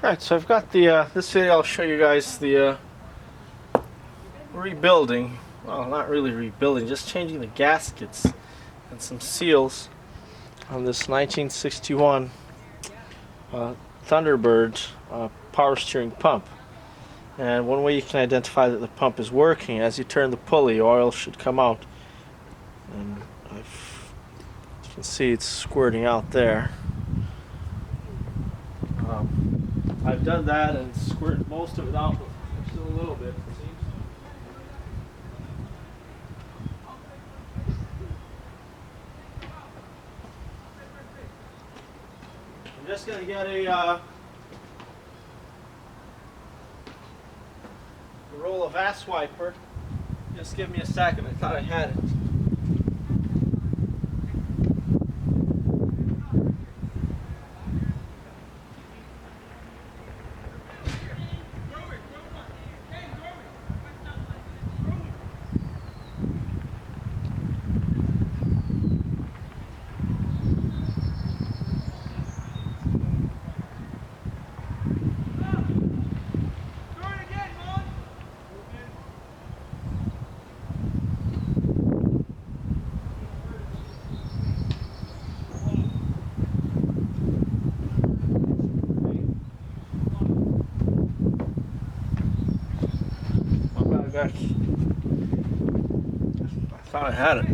Alright, so I've got the, this video I'll show you guys the rebuilding, well not really rebuilding, just changing the gaskets and some seals on this 1961 Thunderbird power steering pump. And one way you can identify that the pump is working, as you turn the pulley, oil should come out. And you can see it's squirting out there. I've done that and squirted most of it out, but still a little bit, it seems. I'm just going to get a roll of ass wiper. Just give me a second, I thought I had it. I thought I had it.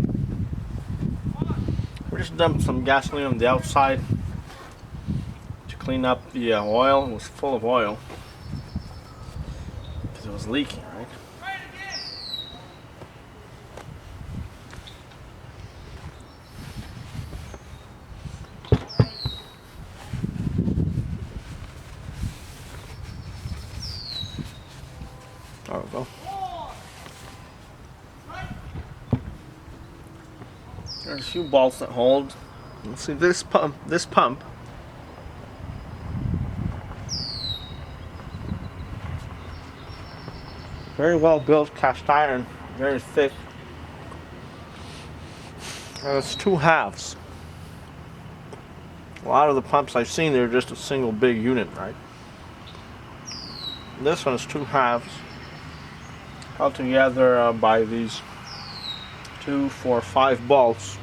We just dumped some gasoline on the outside to clean up the oil. It was full of oil because it was leaking, right? There we go. There's a few bolts that hold. Let's see this pump. Very well built cast iron, very thick. And it's two halves. A lot of the pumps I've seen, they're just a single big unit, right? This one is two halves, held together by these 2, 4, 5 bolts,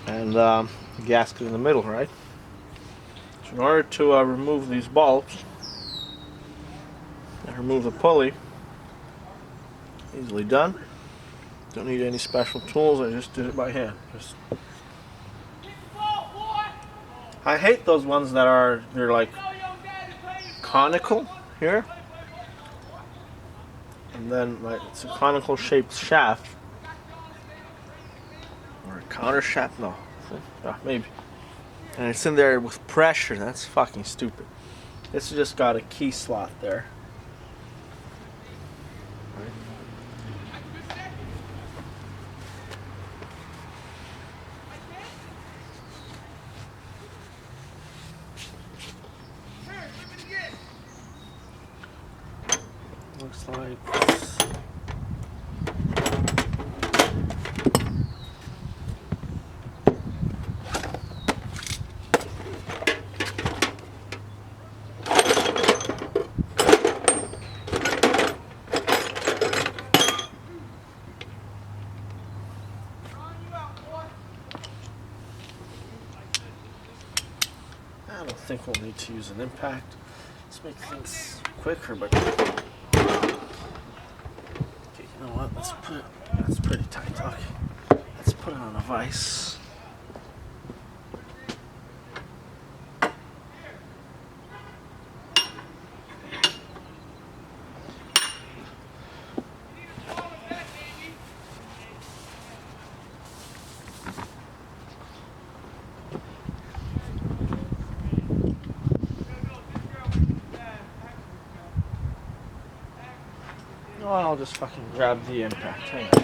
and the gasket in the middle, right? So in order to remove these bolts and remove the pulley, easily done. Don't need any special tools. I just did it by hand. I hate those ones that they're like conical here, and then like it's a conical shaped shaft. Or a counter shaft? No. Maybe. And it's in there with pressure. That's fucking stupid. This has just got a key slot there. Right. Looks like I don't think we'll need to use an impact. Let's make things quicker, but okay, you know what? Let's put it. That's pretty tight. Okay, let's put it on a vise. Oh, I'll just fucking grab the impact. Hang on.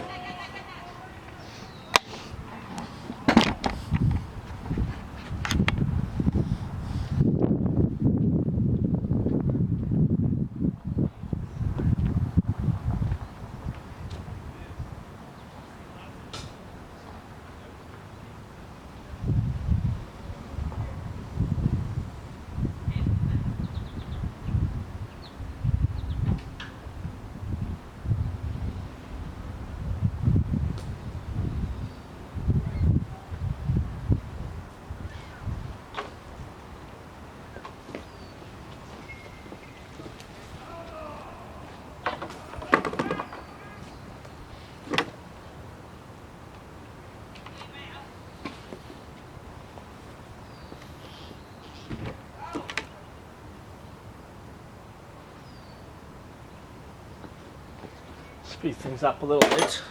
speed things up a little bit.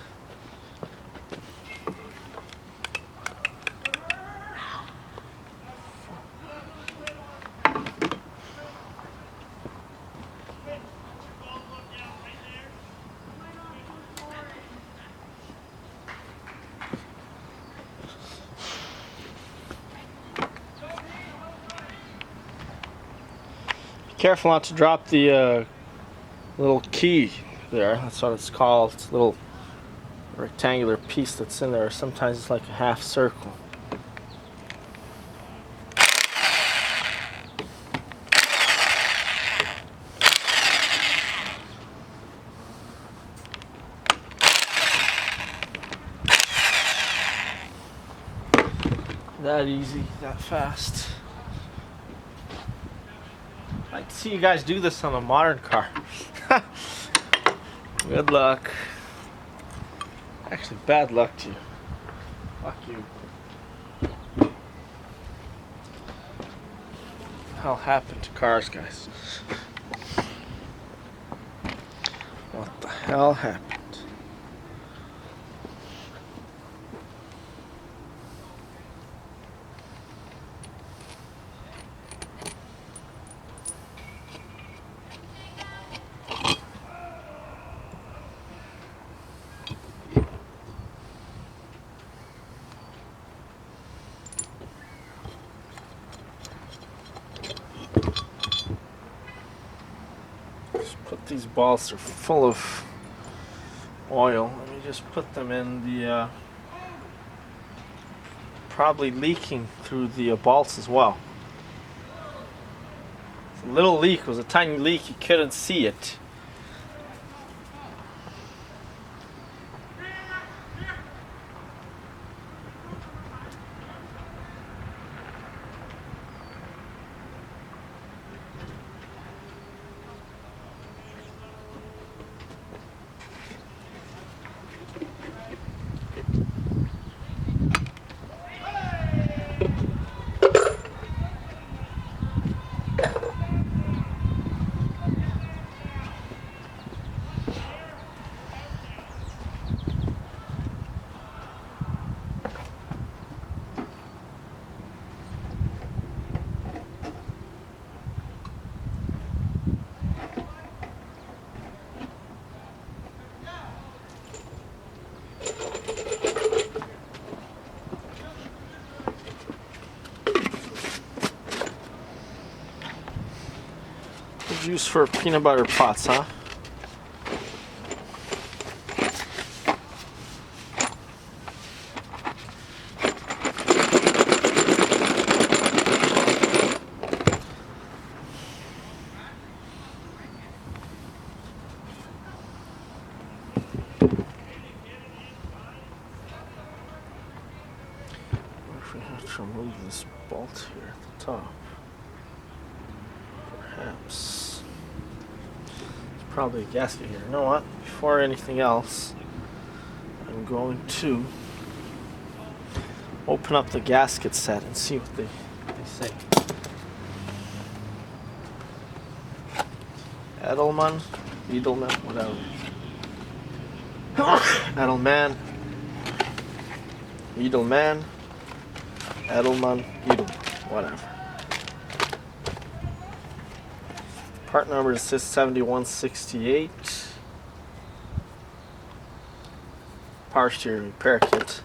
Careful not to drop the little key there. That's what it's called. It's a little rectangular piece that's in there. Sometimes it's like a half circle. That easy, that fast. I'd like to see you guys do this on a modern car. Good luck. Actually, bad luck to you. Fuck you. What the hell happened to cars, guys? What the hell happened? These balls are full of oil. Let me just put them in the probably leaking through the bolts as well. It's a little leak. It was a tiny leak. You couldn't see it. Juice for peanut butter pots, huh? If we have to remove this bolt here at the top, perhaps. Probably a gasket here. You know what? Before anything else, I'm going to open up the gasket set and see what they say. Edelman, whatever. Edelman, whatever. Part number is 7168. Power steering repair kit.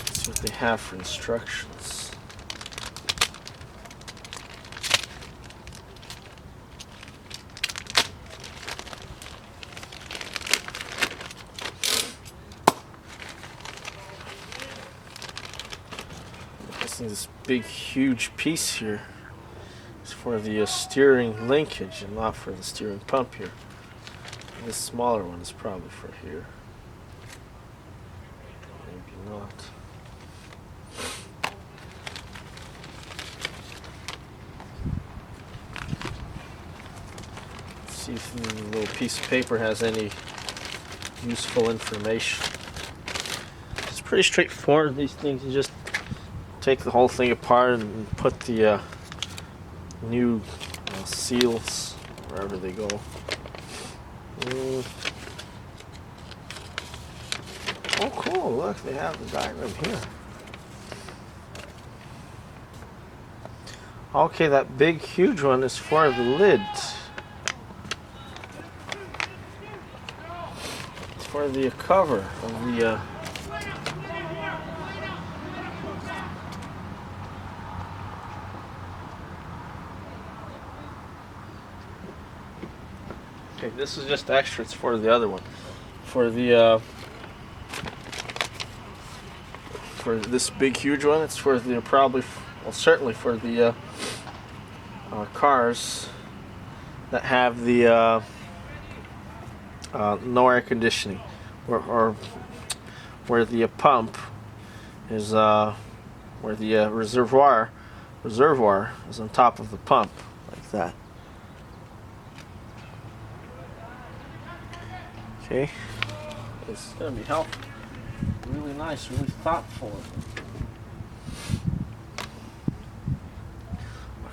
That's what they have for instructions. This big huge piece here is for the steering linkage and not for the steering pump here. And this smaller one is probably for here. Maybe not. Let's see if the little piece of paper has any useful information. It's pretty straightforward. These things, you just take the whole thing apart and put the new seals wherever they go. Oh, cool! Look, they have the diagram here. Okay, that big, huge one is for the lid. It's for the cover of the. Okay, this is just extra. It's for the other one. For the. For this big, huge one, it's for the certainly for the cars that have the no air conditioning, or where the pump is, where the reservoir is on top of the pump, like that. Okay, it's gonna be helpful. Really nice, really thoughtful.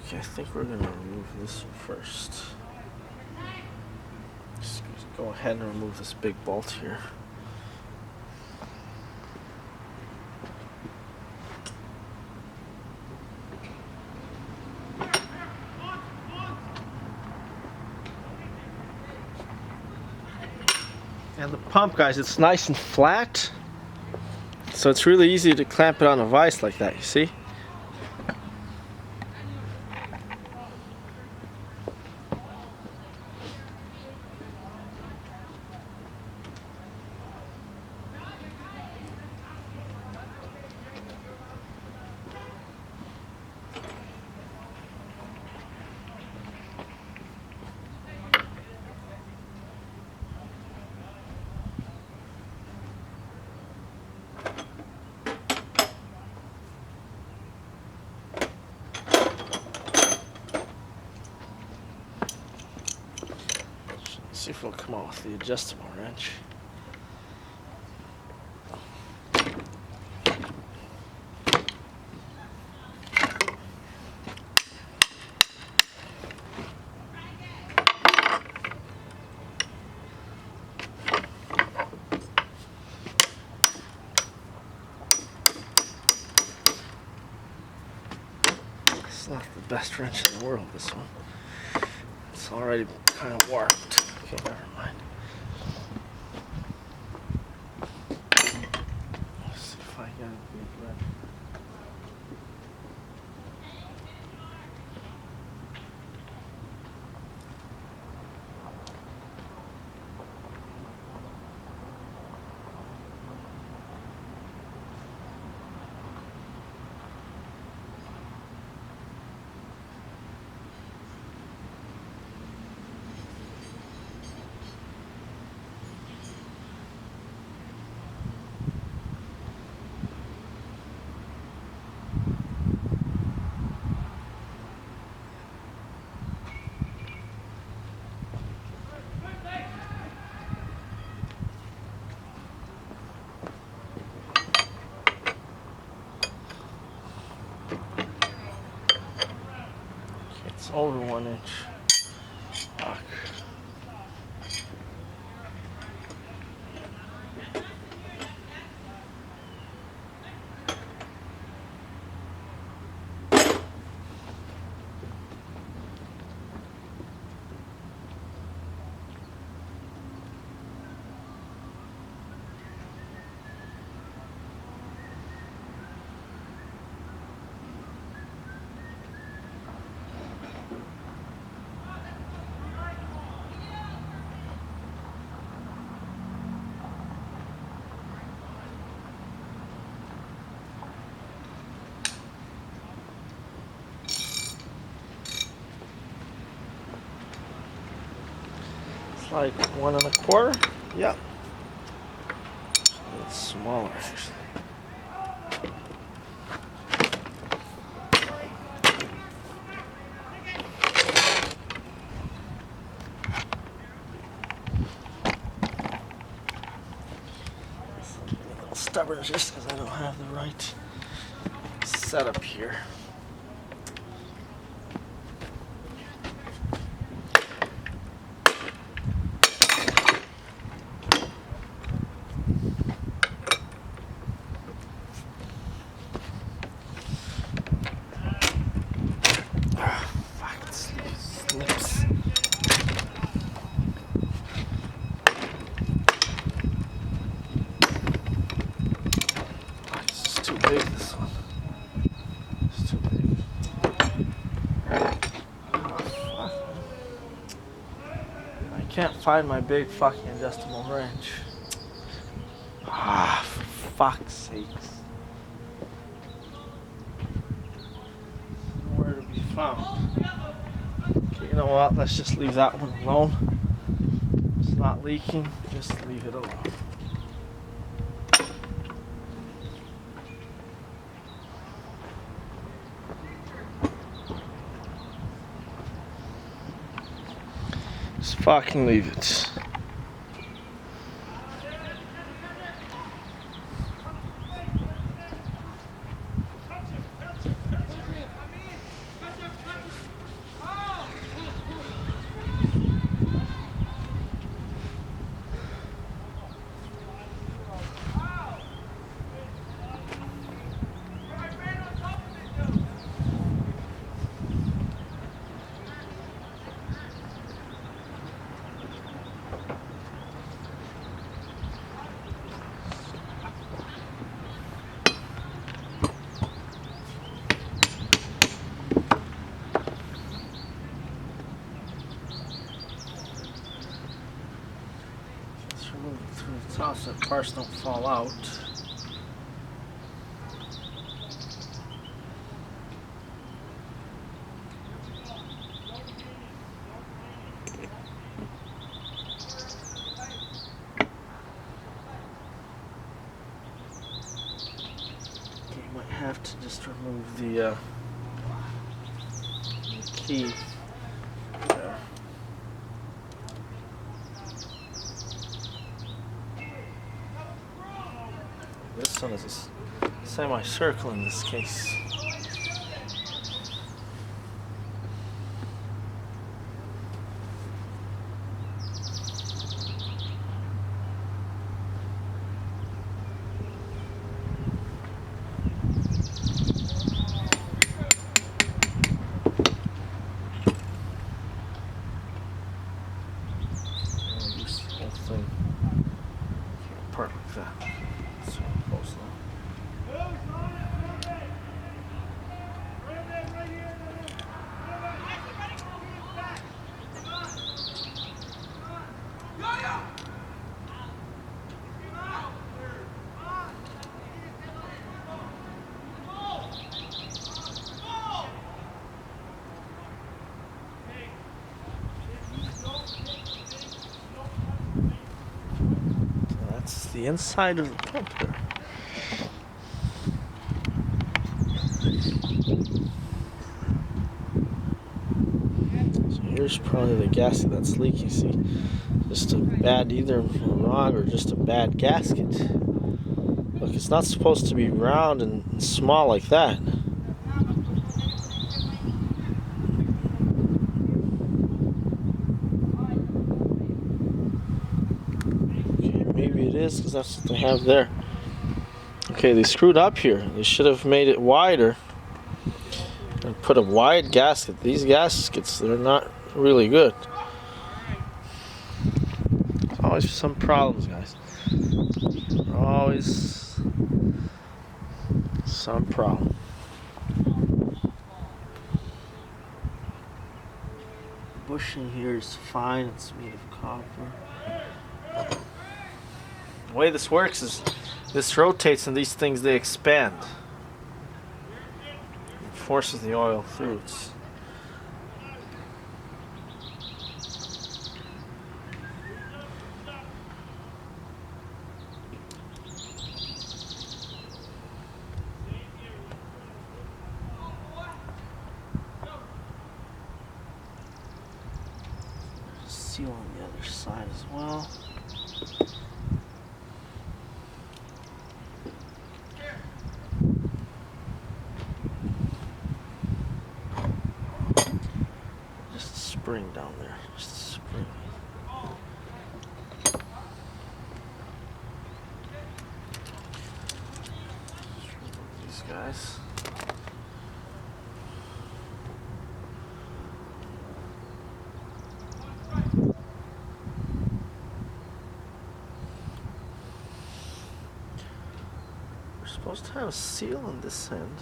Okay, I think we're gonna remove this first. Just go ahead and remove this big bolt here. And the pump, guys, it's nice and flat. So it's really easy to clamp it on a vise like that, you see? See if it'll come out with the adjustable wrench. It's not the best wrench in the world, this one. It's already kind of warped. Okay, never mind. Let's see if I got a big wrench. It's over 1 inch. Fuck. Like 1 1/4. Yep. It's smaller actually. A little stubborn just because I don't have the right setup here. find my big fucking adjustable wrench. Ah, for fuck's sakes. Nowhere to be found. Okay, you know what? Let's just leave that one alone. It's not leaking, just leave it alone. Just fucking leave it. Move it through the top so that parts don't fall out. Okay, you might have to just remove the key. There. This one is a semi-circle in this case. I'll use the whole thing apart like that. So close now. That's the inside of the pump there. So here's probably the gasket that's leaking. See, just a bad, either wrong or just a bad gasket. Look, it's not supposed to be round and small like that. Maybe it is because that's what they have there. Okay, they screwed up here. They should have made it wider and put a wide gasket. These gaskets, they're not really good. There's always some problems, guys. Always some problem. The bushing here is fine. It's made of copper. The way this works is this rotates and these things, they expand. It forces the oil through. Seal on the other side as well. Spring down there, just a spring. These guys. We're supposed to have a seal on this end.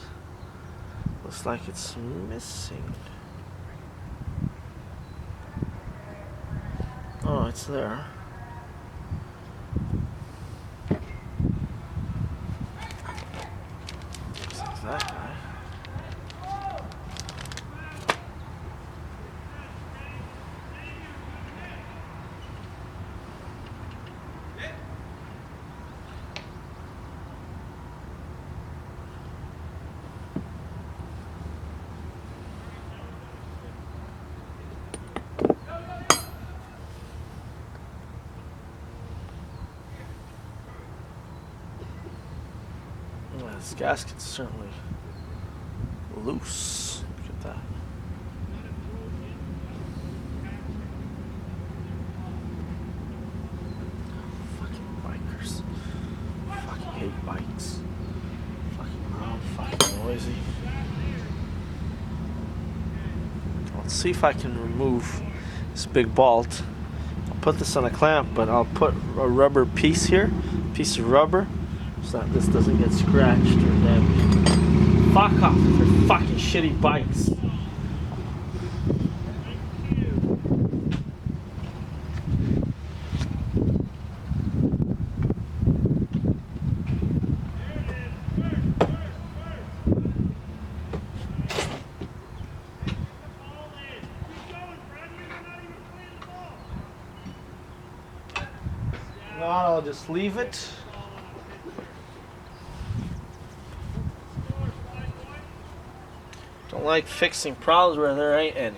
Looks like it's missing. Oh, it's there. Looks like that guy. Yeah, this gasket's certainly loose. Look at that. Fucking bikers. Fucking hate bikes. Fucking loud, fucking noisy. Let's see if I can remove this big bolt. I'll put this on a clamp, but I'll put a rubber piece here, piece of rubber, so that this doesn't get scratched or damaged. Fuck off with your fucking shitty bikes. Now I'll just leave it. Don't like fixing problems where there ain't any.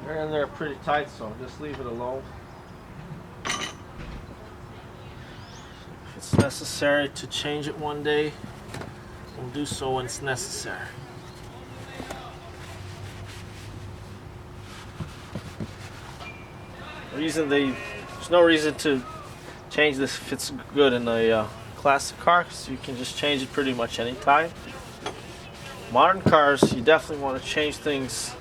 They're in there pretty tight, so just leave it alone. If it's necessary to change it one day, we'll do so when it's necessary. There's no reason to change this if it's good in a classic car, because you can just change it pretty much any time. Modern cars, you definitely want to change things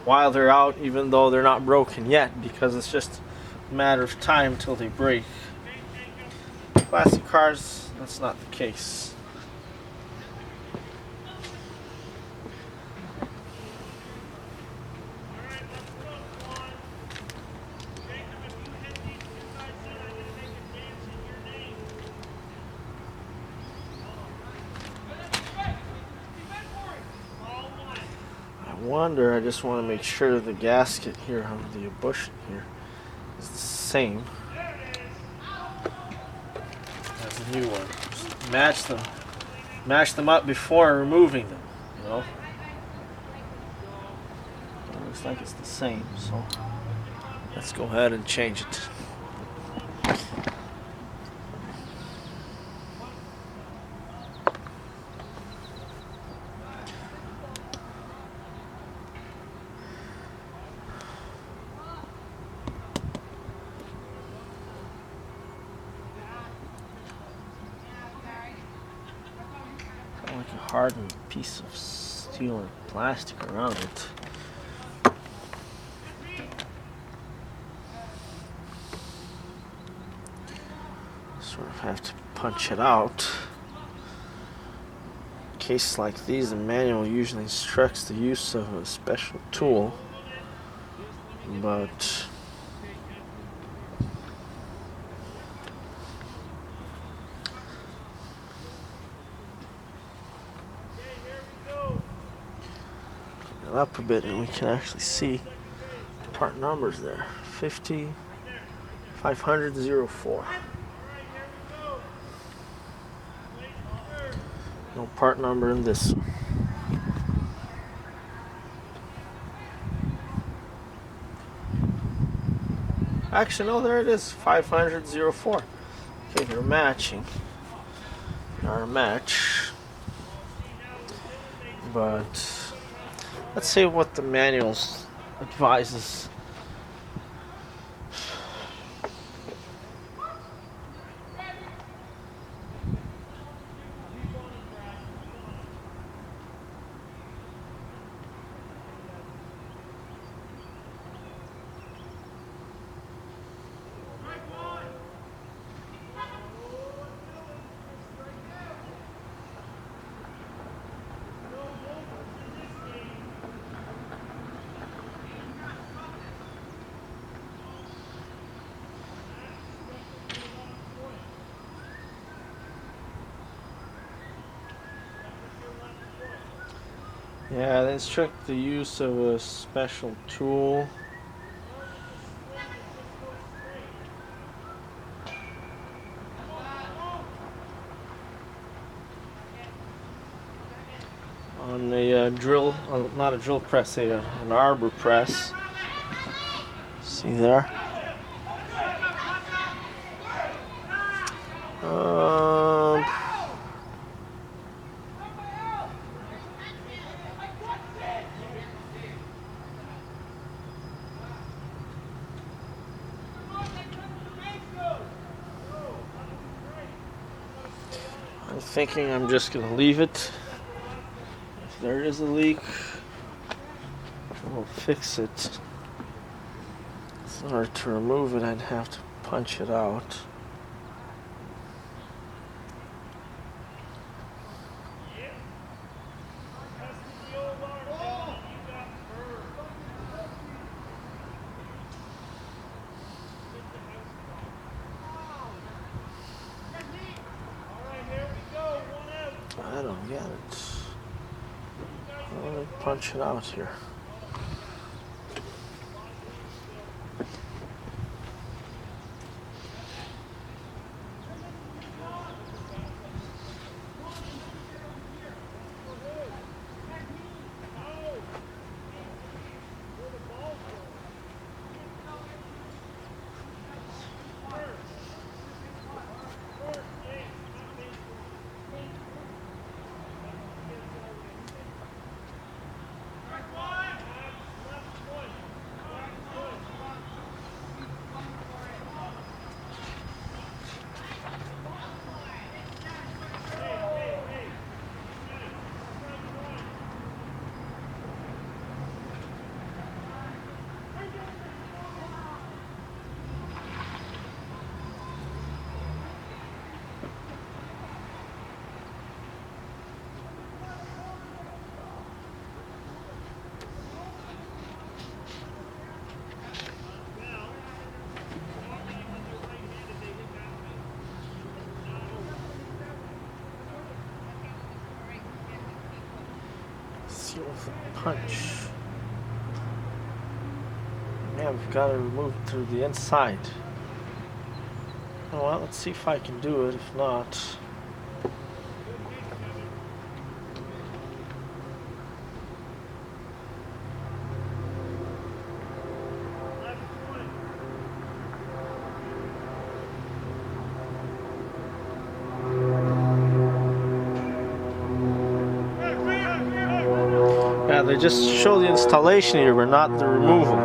while they're out, even though they're not broken yet, because it's just a matter of time until they break. Classic cars, that's not the case. I just want to make sure the gasket here on the bushing here is the same as the new one. Just match them up before removing them, you know. It looks like it's the same, so let's go ahead and change it. Like a hardened piece of steel or plastic around it. Sort of have to punch it out. In cases like these, the manual usually instructs the use of a special tool, but up a bit and we can actually see the part numbers there. 50 500 04. No part number in this one. Actually, no, there it is. 500 04. Okay, they're matching. They are a match. But let's see what the manuals advises. Yeah, they instruct the use of a special tool. On a drill, not a drill press, an arbor press. See there? Um, I'm thinking I'm just going to leave it. If there is a leak, we'll fix it. In order to remove it, I'd have to punch it out. I don't get it. Let me punch it out here. Seal the punch. Yeah, we've got to remove it through the inside. Oh, well, let's see if I can do it. If not, yeah, they just show the installation here, but not the removal.